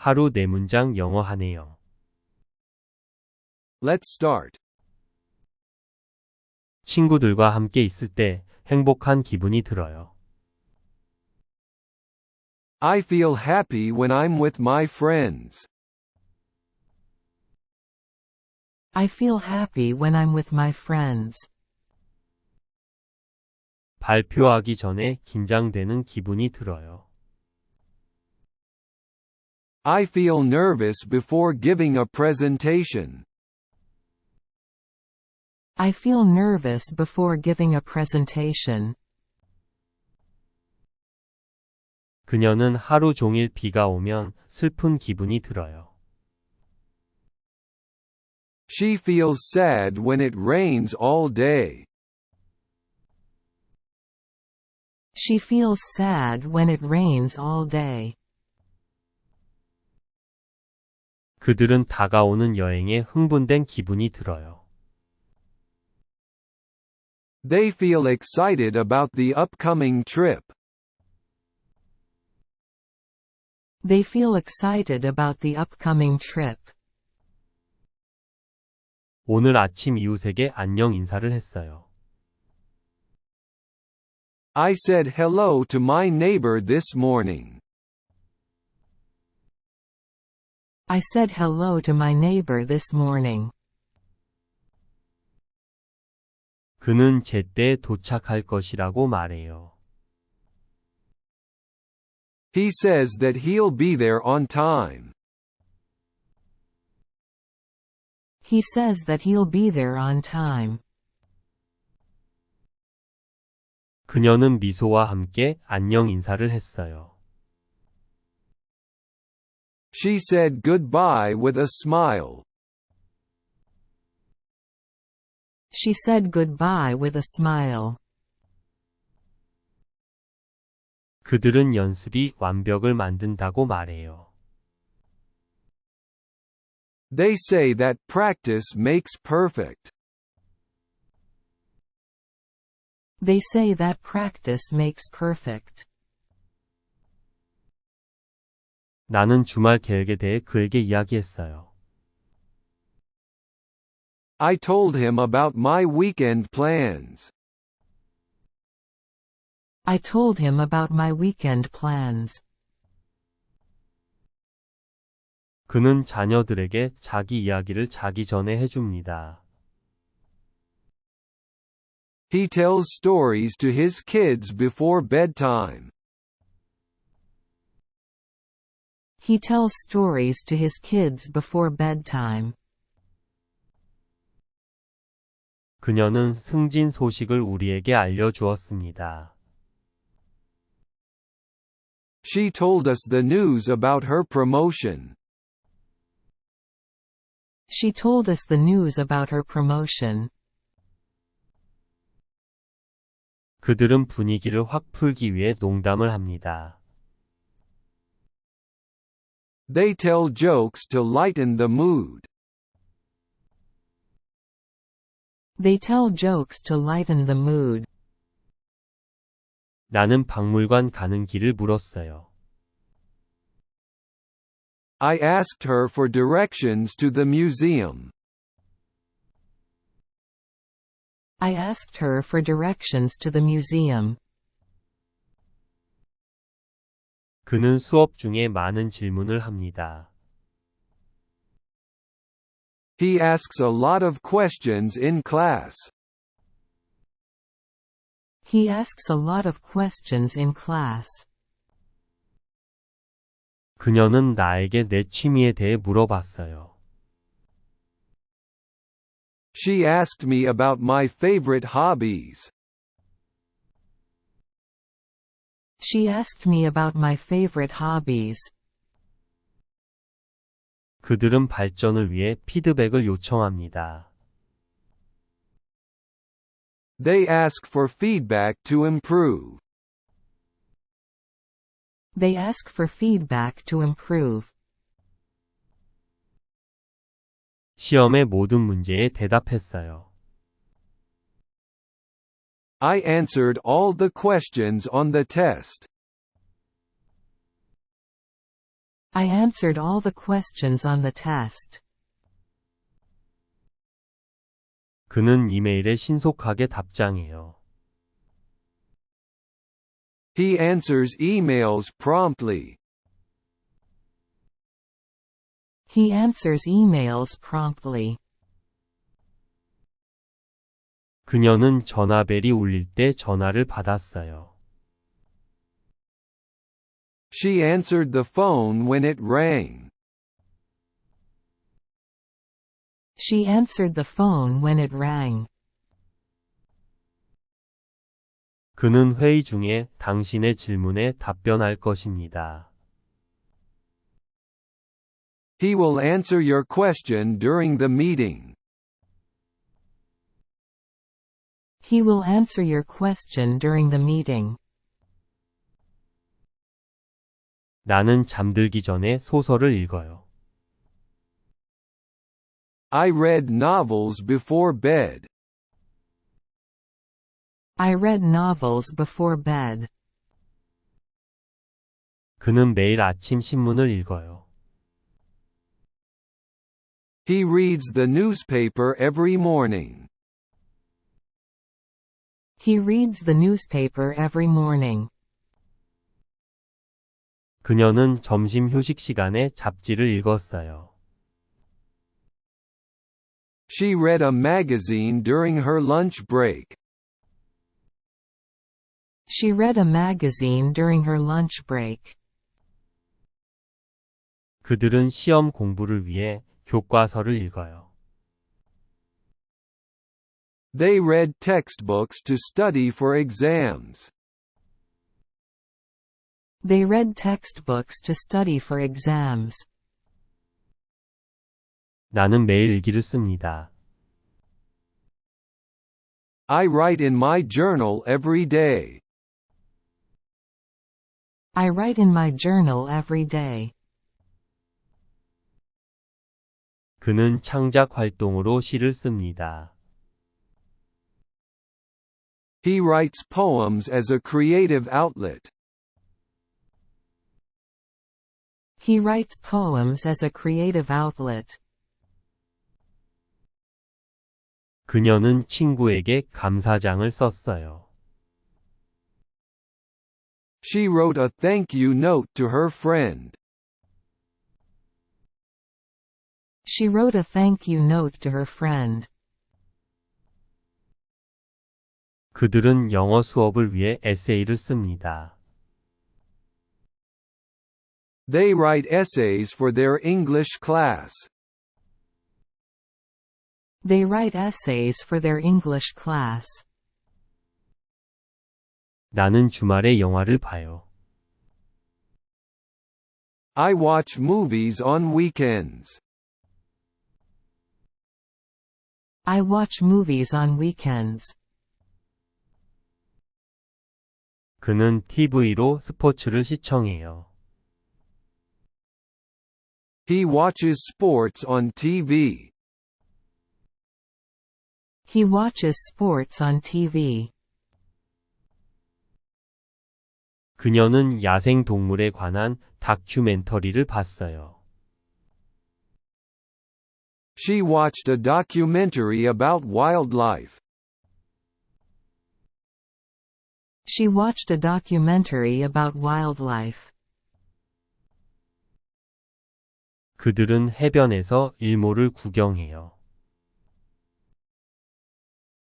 하루 4문장 영어 하네요. Let's start. 친구들과 함께 있을 때 행복한 기분이 들어요. I feel happy when I'm with my friends. I feel happy when I'm with my friends. 발표하기 전에 긴장되는 기분이 들어요. I feel nervous before giving a presentation. I feel nervous before giving a presentation. 그녀는 하루 종일 비가 오면 슬픈 기분이 들어요. She feels sad when it rains all day. She feels sad when it rains all day. 그들은 다가오는 여행에 흥분된 기분이 들어요. They feel excited about the upcoming trip. They feel excited about the upcoming trip. 오늘 아침 이웃에게 안녕 인사를 했어요. I said hello to my neighbor this morning. I said hello to my neighbor this morning. 그는 제때에 도착할 것이라고 말해요. He says that he'll be there on time. He says that he'll be there on time. 그녀는 미소와 함께 안녕 인사를 했어요. She said goodbye with a smile. She said goodbye with a smile. 그들은 연습이 완벽을 만든다고 말해요. They say that practice makes perfect. They say that practice makes perfect. 나는 주말 계획에 대해 그에게 이야기했어요. I told him about my weekend plans. I told him about my weekend plans. 그는 자녀들에게 자기 이야기를 자기 전에 해줍니다. He tells stories to his kids before bedtime. He tells stories to his kids before bedtime. 그녀는 승진 소식을 우리에게 알려주었습니다. She told us the news about her promotion. She told us the news about her promotion. 그들은 분위기를 확 풀기 위해 농담을 합니다. They tell jokes to lighten the mood. They tell jokes to lighten the mood. 나는 박물관 가는 길을 물었어요. I asked her for directions to the museum. I asked her for directions to the museum. 그는 수업 중에 많은 질문을 합니다. He asks a lot of questions in class. He asks a lot of questions in class. 그녀는 나에게 내 취미에 대해 물어봤어요. She asked me about my favorite hobbies. She asked me about my favorite hobbies. 그들은 발전을 위해 피드백을 요청합니다. They ask for feedback to improve. They ask for feedback to improve. 시험의 모든 문제에 대답했어요. I answered all the questions on the test. I answered all the questions on the test. 그는 이메일에 신속하게 답장해요. He answers emails promptly. He answers emails promptly. 그녀는 전화벨이 울릴 때 전화를 받았어요. She answered the phone when it rang. She answered the phone when it rang. 그는 회의 중에 당신의 질문에 답변할 것입니다. He will answer your question during the meeting. He will answer your question during the meeting. 나는 잠들기 전에 소설을 읽어요. I read novels before bed. I read novels before bed. 그는 매일 아침 신문을 읽어요. He reads the newspaper every morning. He reads the newspaper every morning. 그녀는 점심 휴식 시간에 잡지를 읽었어요. She read a magazine during her lunch break. She read a magazine during her lunch break. 그들은 시험 공부를 위해 교과서를 읽어요. They read textbooks to study for exams. They read textbooks to study for exams. 나는 매일 일기를 씁니다. I write in my journal every day. I write in my journal every day. 그는 창작 활동으로 시를 씁니다. He writes poems as a creative outlet. He writes poems as a creative outlet. 그녀는 친구에게 감사장을 썼어요. She wrote a thank you note to her friend. She wrote a thank you note to her friend. 그들은 영어 수업을 위해 에세이를 씁니다. They write essays for their English class. They write essays for their English class. 나는 주말에 영화를 봐요. I watch movies on weekends. I watch movies on weekends. 그는 TV로 스포츠를 시청해요. He watches sports on TV. He watches sports on TV. 그녀는 야생 동물에 관한 다큐멘터리를 봤어요. She watched a documentary about wildlife. She watched a documentary about wildlife. 그들은 해변에서 일몰을 구경해요.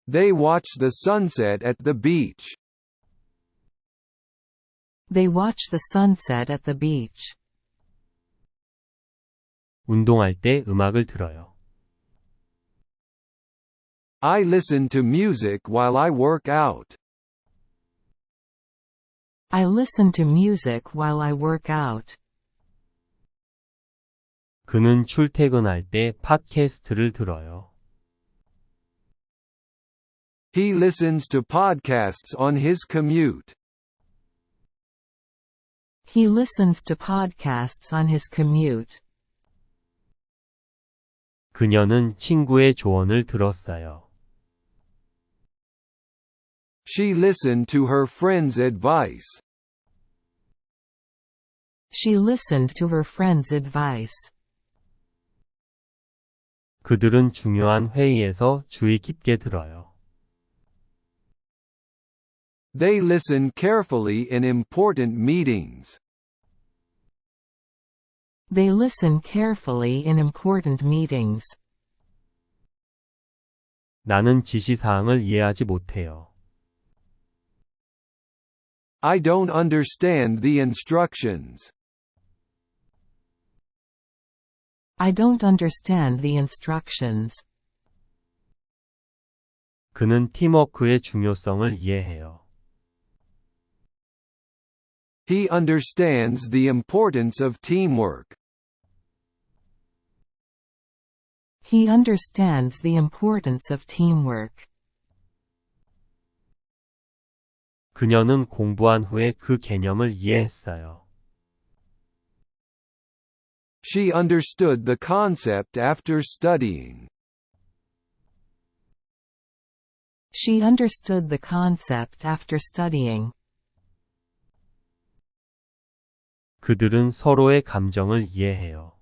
They watch the sunset at the beach. They watch the sunset at the beach. 운동할 때 음악을 들어요. I listen to music while I work out. I listen to music while I work out. 그는 출퇴근할 때 팟캐스트를 들어요. He listens to podcasts on his commute. He listens to podcasts on his commute. 그녀는 친구의 조언을 들었어요. She listened to her friend's advice. She listened to her friend's advice. 그들은 중요한 회의에서 주의 깊게 들어요. They listen carefully in important meetings. They listen carefully in important meetings. 나는 지시사항을 이해하지 못해요. I don't understand the instructions. I don't understand the instructions. 그는 팀워크의 중요성을 이해해요. He understands the importance of teamwork. He understands the importance of teamwork. 그녀는 공부한 후에 그 개념을 이해했어요. She understood the concept after studying. She understood the concept after studying. 그들은 서로의 감정을 이해해요.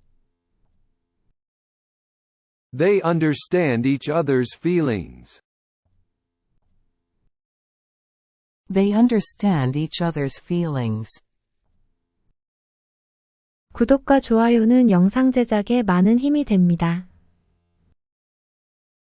They understand each other's feelings. They understand each other's feelings. 구독과 좋아요는 영상 제작에 많은 힘이 됩니다.